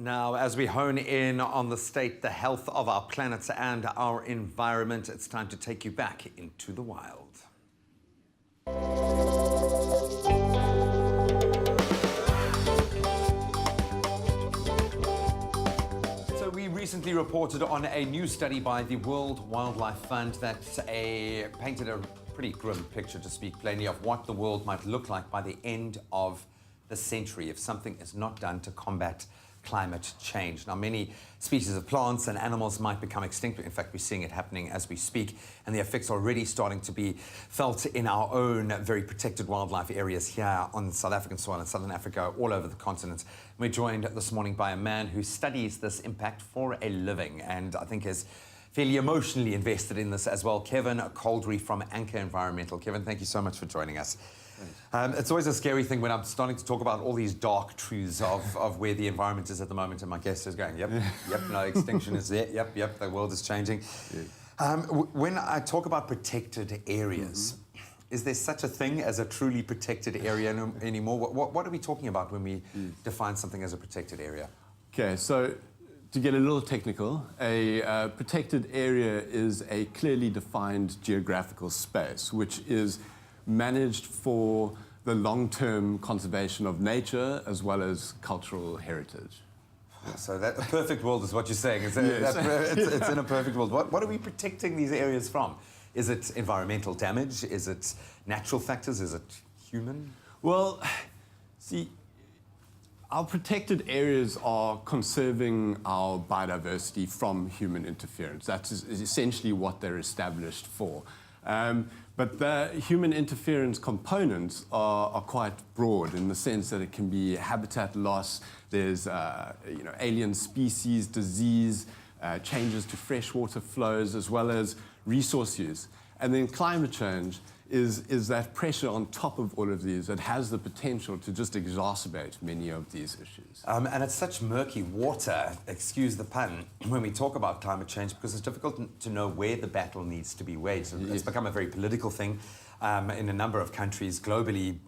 Now, as we hone in on the state, the health of our planet and our environment, it's time to take you back into the wild. So we recently reported on a new study by the World Wildlife Fund that painted a pretty grim picture, to speak plainly, of what the world might look like by the end of the century if something is not done to combat climate change. Now, many species of plants and animals might become extinct. In fact, we're seeing it happening as we speak, and the effects are already starting to be felt in our own very protected wildlife areas here on South African soil and Southern Africa, all over the continent. We're joined this morning by a man who studies this impact for a living, and I think is fairly emotionally invested in this as well. Kevin Coldrey from Anchor Environmental. Kevin, thank you so much for joining us. It's always a scary thing when I'm starting to talk about all these dark truths of where the environment is at the moment, and my guest is going, yep, no, extinction is there, yep, the world is changing. Yeah. When I talk about protected areas, is there such a thing as a truly protected area anymore? What are we talking about when we define something as a protected area? Okay, so to get a little technical, a protected area is a clearly defined geographical space, which is managed for the long-term conservation of nature as well as cultural heritage. So that a perfect world is what you're saying. It's in a perfect world. What are we protecting these areas from? Is it environmental damage? Is it natural factors? Is it human? Well, see, our protected areas are conserving our biodiversity from human interference. That is essentially what they're established for. But the human interference components are quite broad in the sense that it can be habitat loss, there's alien species, disease, changes to freshwater flows, as well as resource use. And then climate change is that pressure on top of all of these that has the potential to just exacerbate many of these issues. And it's such murky water, excuse the pun, when we talk about climate change, because it's difficult to know where the battle needs to be waged. It's become a very political thing in a number of countries globally.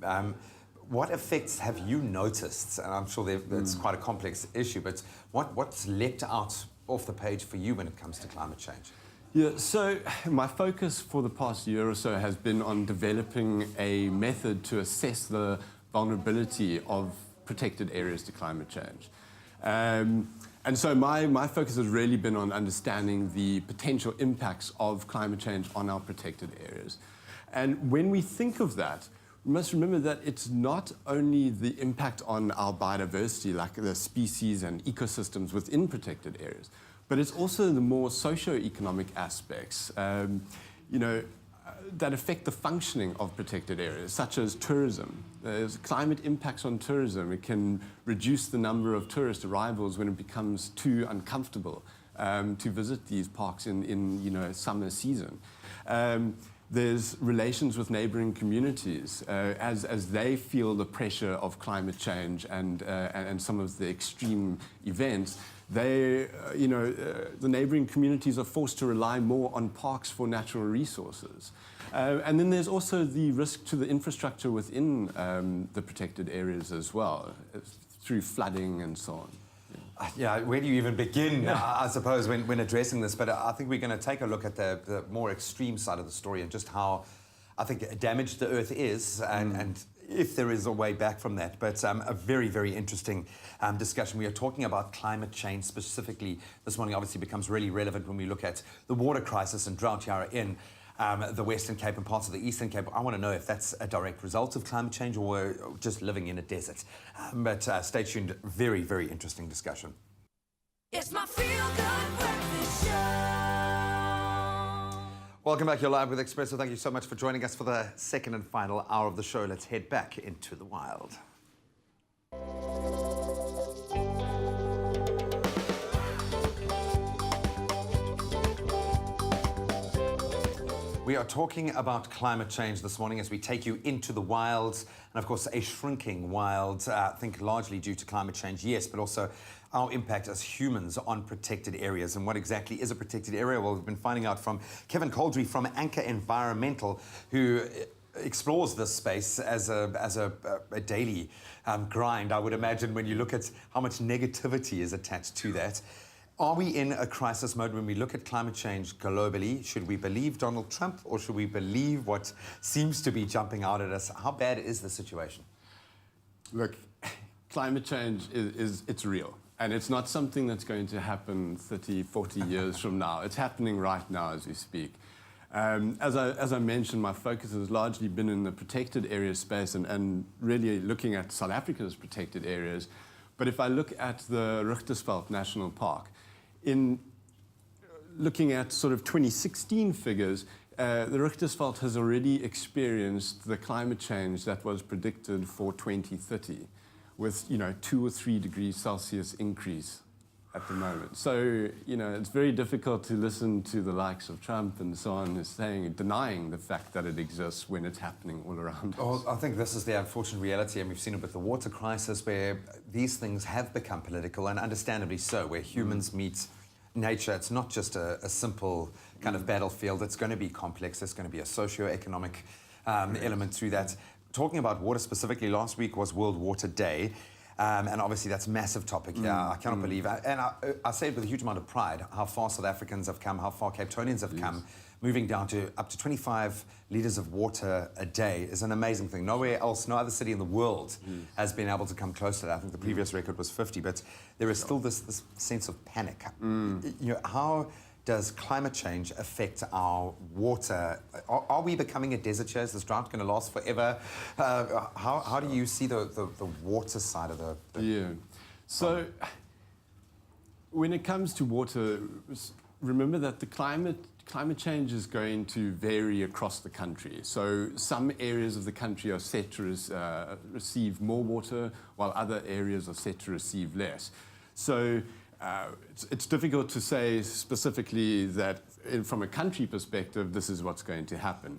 What effects have you noticed? And I'm sure it's quite a complex issue, but what's leapt out off the page for you when it comes to climate change? Yeah, so my focus for the past year or so has been on developing a method to assess the vulnerability of protected areas to climate change. And so my focus has really been on understanding the potential impacts of climate change on our protected areas. And when we think of that, we must remember that it's not only the impact on our biodiversity, like the species and ecosystems within protected areas, but it's also the more socio-economic aspects, that affect the functioning of protected areas, such as tourism. There's climate impacts on tourism. It can reduce the number of tourist arrivals when it becomes too uncomfortable to visit these parks in summer season. There's relations with neighboring communities as they feel the pressure of climate change and some of the extreme events. The neighboring communities are forced to rely more on parks for natural resources. And then there's also the risk to the infrastructure within the protected areas as well, through flooding and so on. Yeah, where do you even begin, I suppose, when addressing this? But I think we're going to take a look at the more extreme side of the story and just how, I think, damaged the Earth is and if there is a way back from that. But a very, very interesting discussion. We are talking about climate change specifically this morning. Obviously becomes really relevant when we look at the water crisis and drought here in the Western Cape and parts of the Eastern Cape. I want to know if that's a direct result of climate change or we're just living in a desert. But stay tuned. Very, very interesting discussion. It's my feel-good breakfast show. Welcome back. You're live with Expresso. Thank you so much for joining us for the second and final hour of the show. Let's head back into the wild. We are talking about climate change this morning as we take you into the wilds, and of course a shrinking wild, I think largely due to climate change, yes, but also our impact as humans on protected areas. And what exactly is a protected area? Well, we've been finding out from Kevin Coldrey from Anchor Environmental, who explores this space as a daily grind. I would imagine when you look at how much negativity is attached to that. Are we in a crisis mode when we look at climate change globally? Should we believe Donald Trump or should we believe what seems to be jumping out at us? How bad is the situation? Look, climate change it's real. And it's not something that's going to happen 30, 40 years from now. It's happening right now as we speak. As I mentioned, my focus has largely been in the protected area space and really looking at South Africa's protected areas. But if I look at the Richtersveld National Park, in looking at sort of 2016 figures, the Richtersveld has already experienced the climate change that was predicted for 2030, with 2 or 3 degrees Celsius increase at the moment. So it's very difficult to listen to the likes of Trump and so on denying the fact that it exists when it's happening all around us. Well, I think this is the unfortunate reality, and we've seen it with the water crisis, where these things have become political, and understandably so, where humans meet nature. It's not just a simple kind of battlefield. It's going to be complex. There's going to be a socio-economic element through that. Talking about water specifically, last week was World Water Day. And obviously that's a massive topic here. I cannot believe, and I say it with a huge amount of pride, how far South Africans have come, how far Cape Townians have come. Moving down to up to 25 litres of water a day is an amazing thing. Nowhere else, no other city in the world has been able to come close to that. I think the previous record was 50, but there is still this sense of panic. How does climate change affect our water? Are we becoming a desert here? Is this drought going to last forever? How do you see the water side of the Yeah. So when it comes to water, remember that the climate change is going to vary across the country. So some areas of the country are set to receive more water, while other areas are set to receive less. So it's difficult to say specifically that from a country perspective, this is what's going to happen.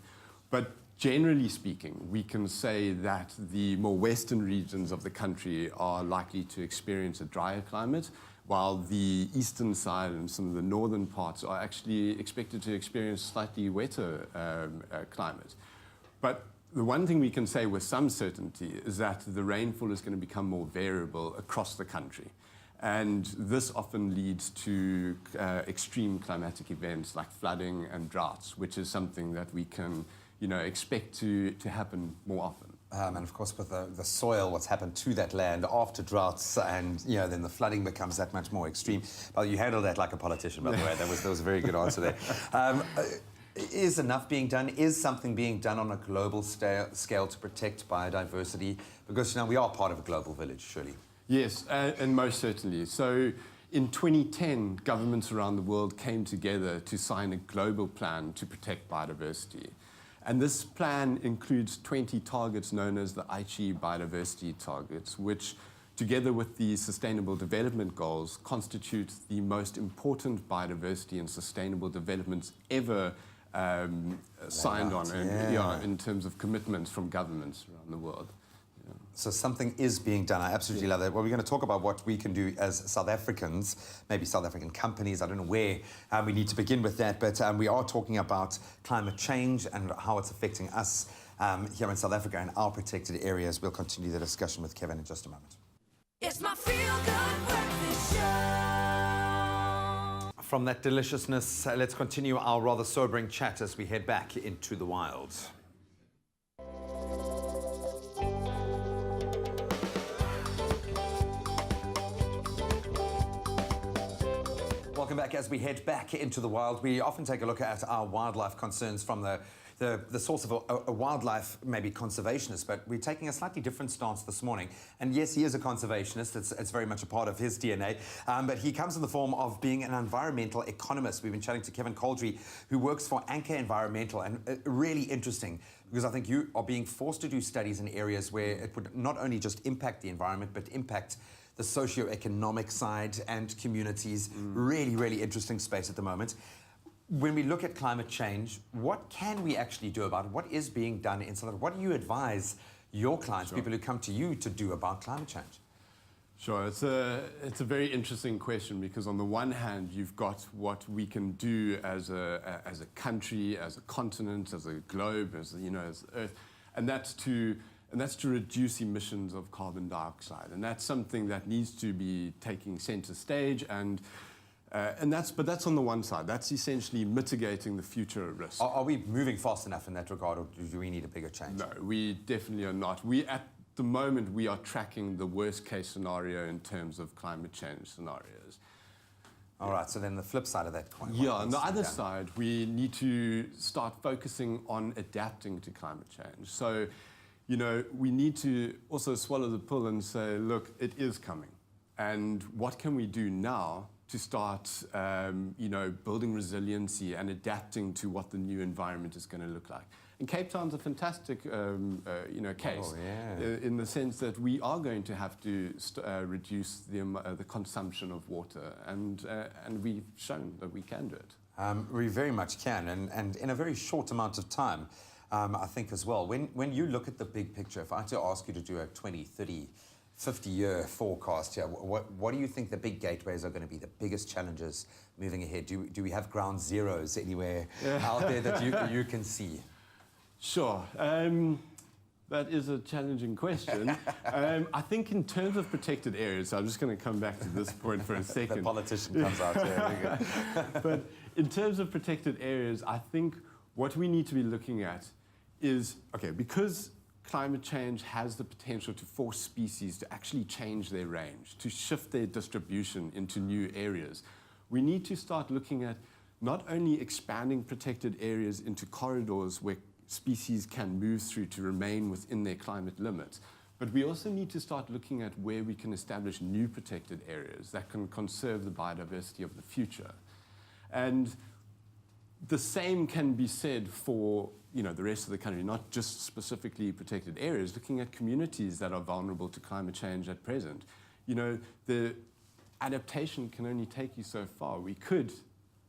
But generally speaking, we can say that the more western regions of the country are likely to experience a drier climate, while the eastern side and some of the northern parts are actually expected to experience slightly wetter climate. But the one thing we can say with some certainty is that the rainfall is going to become more variable across the country. And this often leads to extreme climatic events like flooding and droughts, which is something that we can expect to happen more often. And of course, with the soil, what's happened to that land after droughts, and then the flooding becomes that much more extreme. Well, you handled that like a politician, by the way. That was a very good answer there. Is enough being done? Is something being done on a global scale to protect biodiversity? Because we are part of a global village, surely. Yes, and most certainly. So in 2010, governments around the world came together to sign a global plan to protect biodiversity. And this plan includes 20 targets known as the Aichi biodiversity targets, which, together with the Sustainable Development Goals, constitute the most important biodiversity and sustainable developments ever signed on in terms of commitments from governments around the world. So something is being done. I absolutely love that. Well, we're going to talk about what we can do as South Africans, maybe South African companies. I don't know where we need to begin with that, but we are talking about climate change and how it's affecting us here in South Africa and our protected areas. We'll continue the discussion with Kevin in just a moment. It's my feel-good breakfast show. From that deliciousness, let's continue our rather sobering chat as we head back into the wild. Welcome back. As we head back into the wild, we often take a look at our wildlife concerns from the source of a wildlife, maybe conservationist, but we're taking a slightly different stance this morning. And yes, he is a conservationist. It's very much a part of his DNA, but he comes in the form of being an environmental economist. We've been chatting to Kevin Coldrey, who works for Anchor Environmental, and really interesting, because I think you are being forced to do studies in areas where it would not only just impact the environment, but impact the socio-economic side and communities. Really, really interesting space at the moment. When we look at climate change, what can we actually do about it? What is being done in South Africa? What do you advise your clients, people who come to you, to do about climate change? Sure, it's a very interesting question, because on the one hand, you've got what we can do as a country, as a continent, as a globe, as Earth, and that's to reduce emissions of carbon dioxide, and that's something that needs to be taking center stage, and that's on the one side. That's essentially mitigating the future risk. Are we moving fast enough in that regard, or do we need a bigger change? No, we definitely are not. At the moment, we are tracking the worst case scenario in terms of climate change scenarios. All right, so then the flip side of that coin. Yeah, on the other side, we need to start focusing on adapting to climate change. So, we need to also swallow the pill and say, look, it is coming. And what can we do now to start, building resiliency and adapting to what the new environment is going to look like? And Cape Town's a fantastic, case in the sense that we are going to have to reduce the consumption of water, and we've shown that we can do it. We very much can, and in a very short amount of time, I think as well. When you look at the big picture, if I had to ask you to do a 20, 30, 50-year forecast here, what do you think the big gateways are going to be, the biggest challenges moving ahead? Do we have ground zeros anywhere out there that you can see? Sure. That is a challenging question. I think in terms of protected areas, I'm just going to come back to this point for a second. The politician comes out here. But in terms of protected areas, I think what we need to be looking at is, because climate change has the potential to force species to actually change their range, to shift their distribution into new areas, we need to start looking at not only expanding protected areas into corridors where species can move through to remain within their climate limits, but we also need to start looking at where we can establish new protected areas that can conserve the biodiversity of the future. And the same can be said for the rest of the country, not just specifically protected areas, looking at communities that are vulnerable to climate change at present. The adaptation can only take you so far. We could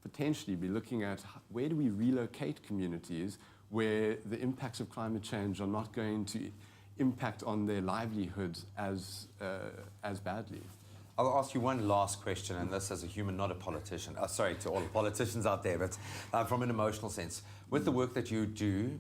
potentially be looking at where do we relocate communities where the impacts of climate change are not going to impact on their livelihoods as badly. I'll ask you one last question, and this as a human, not a politician. Sorry to all the politicians out there, but from an emotional sense. With the work that you do,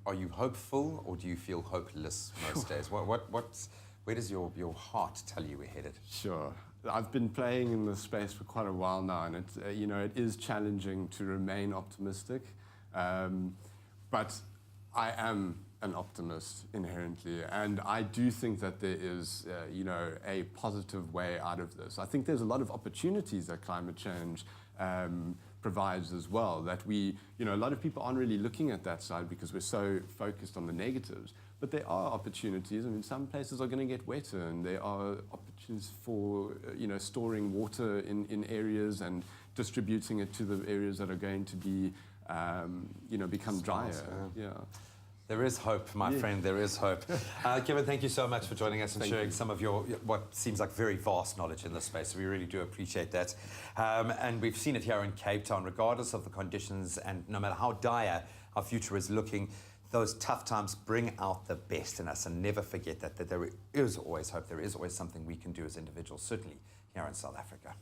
are you hopeful or do you feel hopeless most days? Where does your heart tell you we're headed? Sure. I've been playing in this space for quite a while now, and it is challenging to remain optimistic. But I am an optimist inherently, and I do think that there is, a positive way out of this. I think there's a lot of opportunities that climate change provides as well, that a lot of people aren't really looking at that side because we're so focused on the negatives. But there are opportunities. I mean, some places are going to get wetter, and there are opportunities for, storing water in areas and distributing it to the areas that are going to be become drier. Yeah. There is hope, my friend, there is hope. Kevin, thank you so much for joining us and sharing some of your, what seems like very vast knowledge in this space. We really do appreciate that. And we've seen it here in Cape Town, regardless of the conditions and no matter how dire our future is looking, those tough times bring out the best in us, and never forget that there is always hope. There is always something we can do as individuals, certainly here in South Africa.